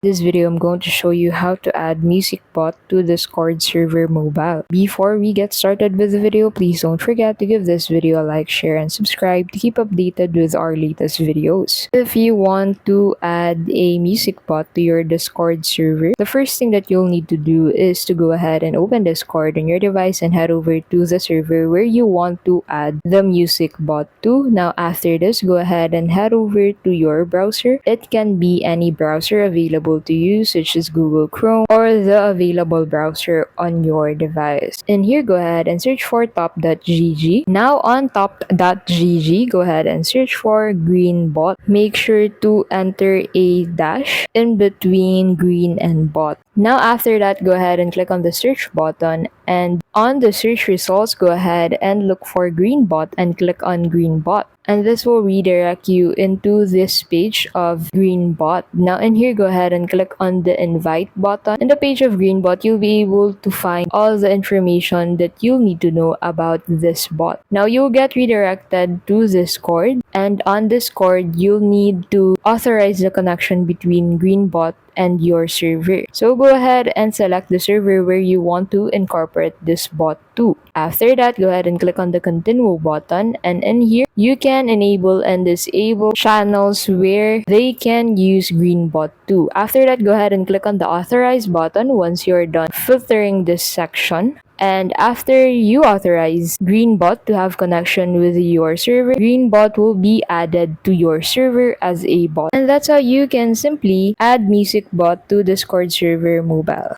This video, I'm going to show you how to add MusicBot to Discord server mobile. Before we get started with the video, please don't forget to give this video a like, share, and subscribe to keep updated with our latest videos. If you want to add a MusicBot to your Discord server, the first thing that you'll need to do is to go ahead and open Discord on your device and head over to the server where you want to add the MusicBot to. Now, after this, go ahead and head over to your browser. It can be any browser available to use, such as Google Chrome or the available browser on your device. And here, go ahead and search for top.gg. Now on top.gg, go ahead and search for greenbot. Make sure to enter a dash in between green and bot. Now after that, go ahead and click on the search button, and on the search results, go ahead and look for greenbot and click on greenbot. And this will redirect you into this page of greenbot. Now in here, go ahead and click on the invite button. In the page of greenbot, you'll be able to find all the information that you'll need to know about this bot. Now you'll get redirected to Discord, and on Discord, you'll need to authorize the connection between greenbot and your server. So go ahead and select the server where you want to incorporate this bot to. After that, go ahead and click on the continue button, and in here you can enable and disable channels where they can use greenbot too. After that, go ahead and click on the authorize button once you're done filtering this section. And after you authorize Greenbot to have connection with your server, Greenbot will be added to your server as a bot. And that's how you can simply add MusicBot to Discord server mobile.